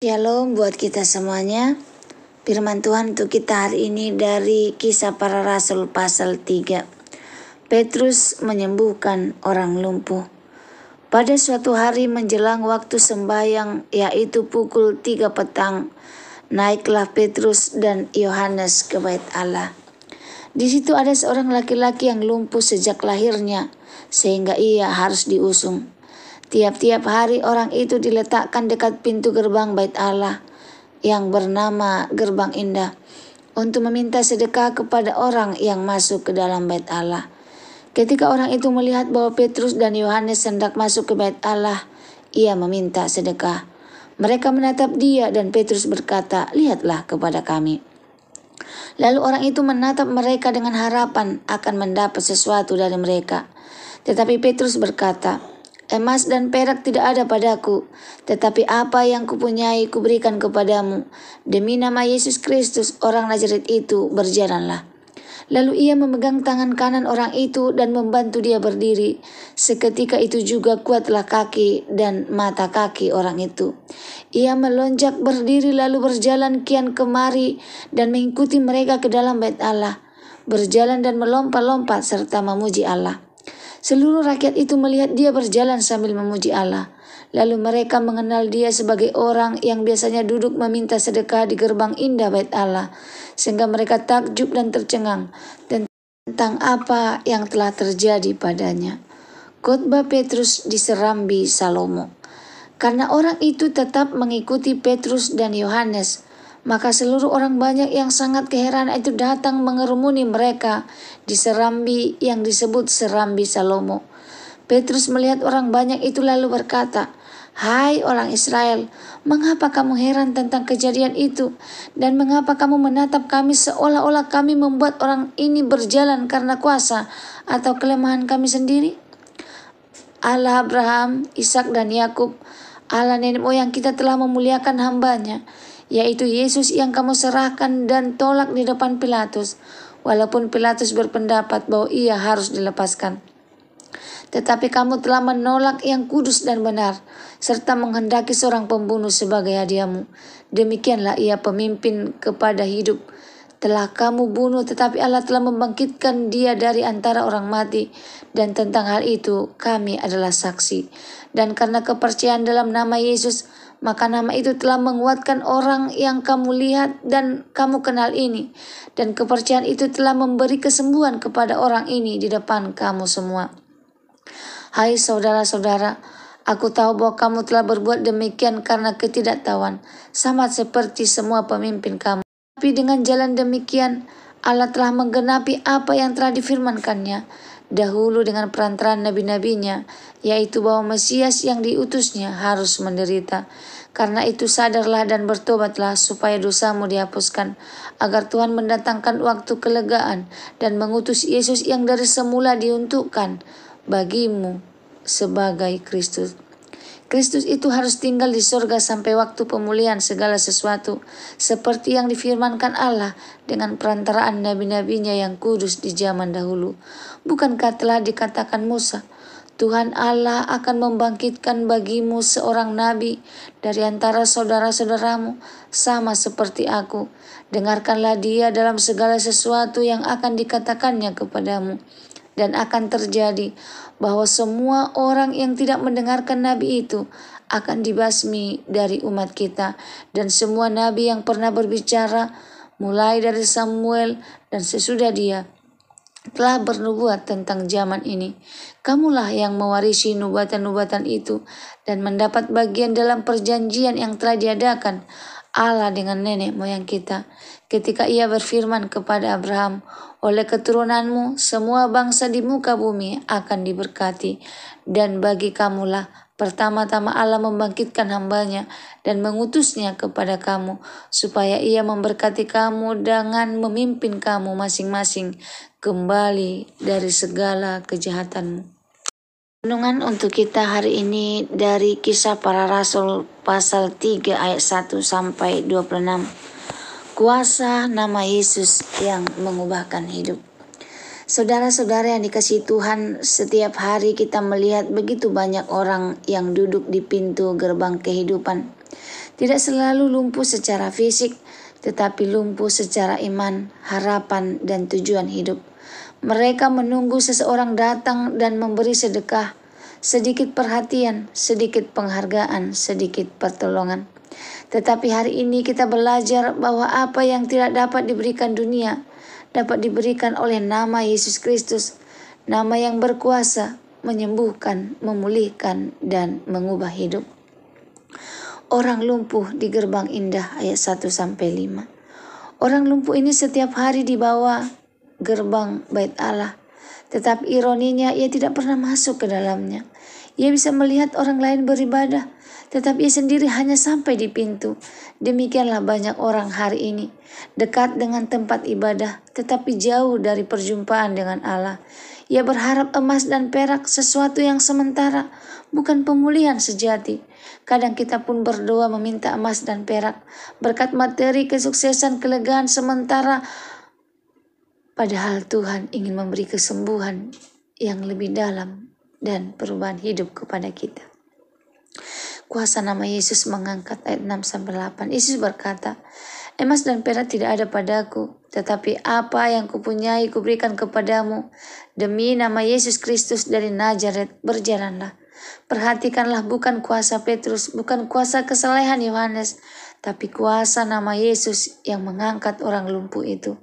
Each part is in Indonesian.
Shalom buat kita semuanya. Firman Tuhan untuk kita hari ini dari Kisah Para Rasul pasal 3. Petrus menyembuhkan orang lumpuh. Pada suatu hari menjelang waktu sembahyang, yaitu pukul 3 petang, naiklah Petrus dan Yohanes ke bait Allah. Di situ ada seorang laki-laki yang lumpuh sejak lahirnya, sehingga ia harus diusung. Tiap-tiap hari orang itu diletakkan dekat pintu gerbang bait Allah yang bernama Gerbang Indah untuk meminta sedekah kepada orang yang masuk ke dalam bait Allah. Ketika orang itu melihat bahwa Petrus dan Yohanes hendak masuk ke bait Allah, ia meminta sedekah. Mereka menatap dia dan Petrus berkata, "Lihatlah kepada kami." Lalu orang itu menatap mereka dengan harapan akan mendapat sesuatu dari mereka. Tetapi Petrus berkata, "Emas dan perak tidak ada padaku, tetapi apa yang kupunyai kuberikan kepadamu. Demi nama Yesus Kristus, orang Nazaret itu, berjalanlah." Lalu ia memegang tangan kanan orang itu dan membantu dia berdiri. Seketika itu juga kuatlah kaki dan mata kaki orang itu. Ia melonjak berdiri lalu berjalan kian kemari dan mengikuti mereka ke dalam bait Allah, berjalan dan melompat-lompat serta memuji Allah. Seluruh rakyat itu melihat dia berjalan sambil memuji Allah. Lalu mereka mengenal dia sebagai orang yang biasanya duduk meminta sedekah di gerbang indah bait Allah, sehingga mereka takjub dan tercengang tentang apa yang telah terjadi padanya. Khotbah Petrus di Serambi Salomo. Karena orang itu tetap mengikuti Petrus dan Yohanes, maka seluruh orang banyak yang sangat keheranan itu datang mengerumuni mereka di serambi yang disebut Serambi Salomo. Petrus melihat orang banyak itu lalu berkata, "Hai orang Israel, mengapa kamu heran tentang kejadian itu? Dan mengapa kamu menatap kami seolah-olah kami membuat orang ini berjalan karena kuasa atau kelemahan kami sendiri? Allah Abraham, Ishak dan Yakub, Allah nenek moyang kita telah memuliakan hambanya, yaitu Yesus yang kamu serahkan dan tolak di depan Pilatus, walaupun Pilatus berpendapat bahwa ia harus dilepaskan. Tetapi kamu telah menolak yang kudus dan benar, serta menghendaki seorang pembunuh sebagai hadiahmu. Demikianlah ia pemimpin kepada hidup. Telah kamu bunuh, tetapi Allah telah membangkitkan dia dari antara orang mati. Dan tentang hal itu kami adalah saksi. Dan karena kepercayaan dalam nama Yesus, maka nama itu telah menguatkan orang yang kamu lihat dan kamu kenal ini. Dan kepercayaan itu telah memberi kesembuhan kepada orang ini di depan kamu semua. Hai saudara-saudara, aku tahu bahwa kamu telah berbuat demikian karena ketidaktahuan, sama seperti semua pemimpin kamu. Tapi dengan jalan demikian, Allah telah menggenapi apa yang telah difirmankannya dahulu dengan perantaraan nabi-nabinya, yaitu bahwa Mesias yang diutusnya harus menderita. Karena itu sadarlah dan bertobatlah supaya dosamu dihapuskan, agar Tuhan mendatangkan waktu kelegaan dan mengutus Yesus yang dari semula diuntukkan bagimu sebagai Kristus. Kristus itu harus tinggal di sorga sampai waktu pemulihan segala sesuatu, seperti yang difirmankan Allah dengan perantaraan nabi-nabinya yang kudus di zaman dahulu. Bukankah telah dikatakan Musa, Tuhan Allah akan membangkitkan bagimu seorang nabi dari antara saudara-saudaramu, sama seperti aku. Dengarkanlah dia dalam segala sesuatu yang akan dikatakannya kepadamu. Dan akan terjadi bahwa semua orang yang tidak mendengarkan nabi itu akan dibasmi dari umat kita. Dan semua nabi yang pernah berbicara, mulai dari Samuel dan sesudah dia, telah bernubuat tentang zaman ini. Kamulah yang mewarisi nubuatan-nubuatan itu dan mendapat bagian dalam perjanjian yang telah diadakan Allah dengan nenek moyang kita, ketika ia berfirman kepada Abraham, oleh keturunanmu semua bangsa di muka bumi akan diberkati. Dan bagi kamulah pertama-tama Allah membangkitkan hambanya dan mengutusnya kepada kamu, supaya ia memberkati kamu dengan memimpin kamu masing-masing kembali dari segala kejahatanmu. Renungan untuk kita hari ini dari Kisah Para Rasul pasal 3 ayat 1 sampai 26. Kuasa nama Yesus yang mengubahkan hidup. Saudara-saudara yang dikasihi Tuhan, setiap hari kita melihat begitu banyak orang yang duduk di pintu gerbang kehidupan. Tidak selalu lumpuh secara fisik, tetapi lumpuh secara iman, harapan, dan tujuan hidup. Mereka menunggu seseorang datang dan memberi sedekah, sedikit perhatian, sedikit penghargaan, sedikit pertolongan. Tetapi hari ini kita belajar bahwa apa yang tidak dapat diberikan dunia, dapat diberikan oleh nama Yesus Kristus, nama yang berkuasa, menyembuhkan, memulihkan, dan mengubah hidup. Orang lumpuh di gerbang indah ayat 1-5. Orang lumpuh ini setiap hari dibawa gerbang bait Allah. Tetapi ironinya ia tidak pernah masuk ke dalamnya. Ia bisa melihat orang lain beribadah, tetapi ia sendiri hanya sampai di pintu. Demikianlah banyak orang hari ini, dekat dengan tempat ibadah, tetapi jauh dari perjumpaan dengan Allah. Ia berharap emas dan perak, sesuatu yang sementara, bukan pemulihan sejati. Kadang kita pun berdoa meminta emas dan perak, berkat materi, kesuksesan, kelegaan sementara. Padahal Tuhan ingin memberi kesembuhan yang lebih dalam dan perubahan hidup kepada kita. Kuasa nama Yesus mengangkat ayat 6-8. Yesus berkata, emas dan perak tidak ada padaku, tetapi apa yang kupunyai kuberikan kepadamu. Demi nama Yesus Kristus dari Nazaret, berjalanlah. Perhatikanlah, bukan kuasa Petrus, bukan kuasa kesalehan Yohanes, tapi kuasa nama Yesus yang mengangkat orang lumpuh itu.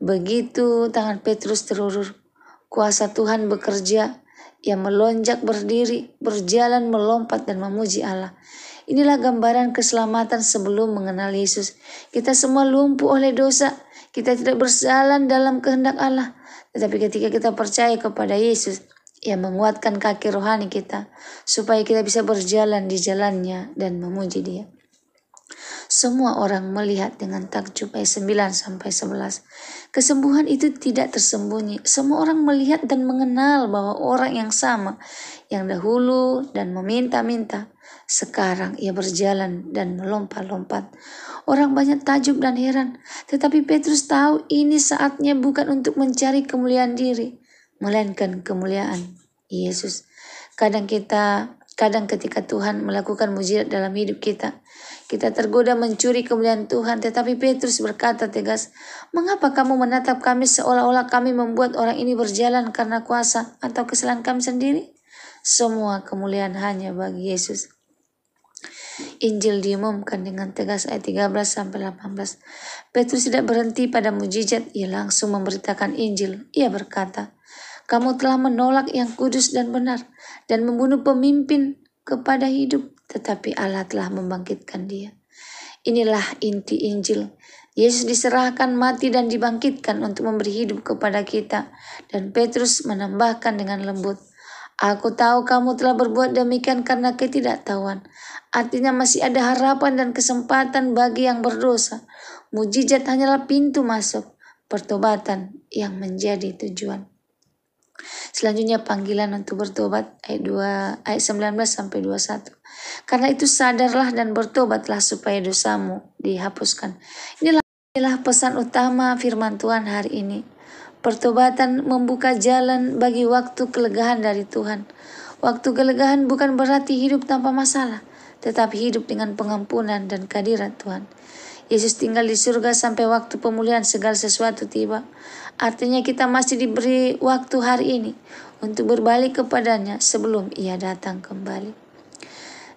Begitu tangan Petrus terulur, kuasa Tuhan bekerja. Ia melonjak berdiri, berjalan, melompat, dan memuji Allah. Inilah gambaran keselamatan sebelum mengenal Yesus. Kita semua lumpuh oleh dosa. Kita tidak berjalan dalam kehendak Allah. Tetapi ketika kita percaya kepada Yesus, Ia menguatkan kaki rohani kita, supaya kita bisa berjalan di jalannya dan memuji Dia. Semua orang melihat dengan takjub ayat 9-11. Kesembuhan itu tidak tersembunyi. Semua orang melihat dan mengenal bahwa orang yang sama, yang dahulu dan meminta-minta, sekarang ia berjalan dan melompat-lompat. Orang banyak takjub dan heran. Tetapi Petrus tahu ini saatnya bukan untuk mencari kemuliaan diri, melainkan kemuliaan Yesus. Kadang ketika Tuhan melakukan mujizat dalam hidup kita tergoda mencuri kemuliaan Tuhan. Tetapi Petrus berkata tegas, mengapa kamu menatap kami seolah-olah kami membuat orang ini berjalan karena kuasa atau kesalahan kami sendiri? Semua kemuliaan hanya bagi Yesus. Injil diumumkan dengan tegas ayat 13-18. Petrus tidak berhenti pada mujizat, ia langsung memberitakan Injil. Ia berkata, kamu telah menolak yang kudus dan benar dan membunuh pemimpin kepada hidup, tetapi Allah telah membangkitkan dia. Inilah inti Injil. Yesus diserahkan, mati, dan dibangkitkan untuk memberi hidup kepada kita. Dan Petrus menambahkan dengan lembut, aku tahu kamu telah berbuat demikian karena ketidaktahuan. Artinya masih ada harapan dan kesempatan bagi yang berdosa. Mujizat hanyalah pintu masuk, pertobatan yang menjadi tujuan. Selanjutnya panggilan untuk bertobat ayat 19-21. Karena itu sadarlah dan bertobatlah supaya dosamu dihapuskan. Inilah pesan utama firman Tuhan hari ini. Pertobatan membuka jalan bagi waktu kelegaan dari Tuhan. Waktu kelegaan bukan berarti hidup tanpa masalah, tetapi hidup dengan pengampunan dan kehadiran Tuhan. Yesus tinggal di surga sampai waktu pemulihan segala sesuatu tiba. Artinya kita masih diberi waktu hari ini untuk berbalik kepadanya sebelum Ia datang kembali.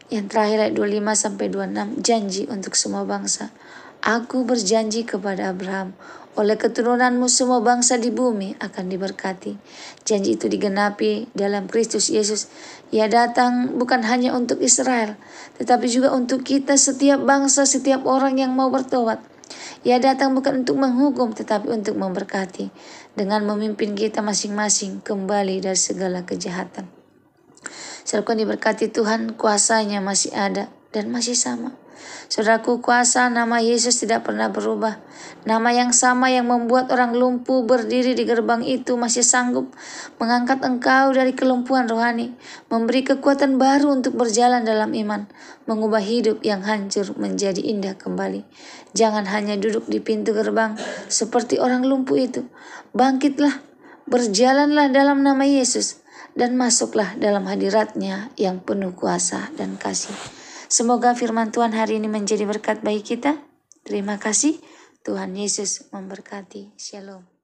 Yang terakhir ayat 25-26, janji untuk semua bangsa. Aku berjanji kepada Abraham, oleh keturunanmu semua bangsa di bumi akan diberkati. Janji itu digenapi dalam Kristus Yesus. Ia datang bukan hanya untuk Israel, tetapi juga untuk kita, setiap bangsa, setiap orang yang mau bertobat. Ia datang bukan untuk menghukum, tetapi untuk memberkati, dengan memimpin kita masing-masing kembali dari segala kejahatan. Saudaraku diberkati Tuhan, kuasanya masih ada dan masih sama. Saudaraku, kuasa nama Yesus tidak pernah berubah. Nama yang sama yang membuat orang lumpuh berdiri di gerbang itu masih sanggup mengangkat engkau dari kelumpuhan rohani, memberi kekuatan baru untuk berjalan dalam iman, mengubah hidup yang hancur menjadi indah kembali. Jangan hanya duduk di pintu gerbang seperti orang lumpuh itu. Bangkitlah, berjalanlah dalam nama Yesus, dan masuklah dalam hadirat-Nya yang penuh kuasa dan kasih. Semoga firman Tuhan hari ini menjadi berkat bagi kita. Terima kasih. Tuhan Yesus memberkati. Shalom.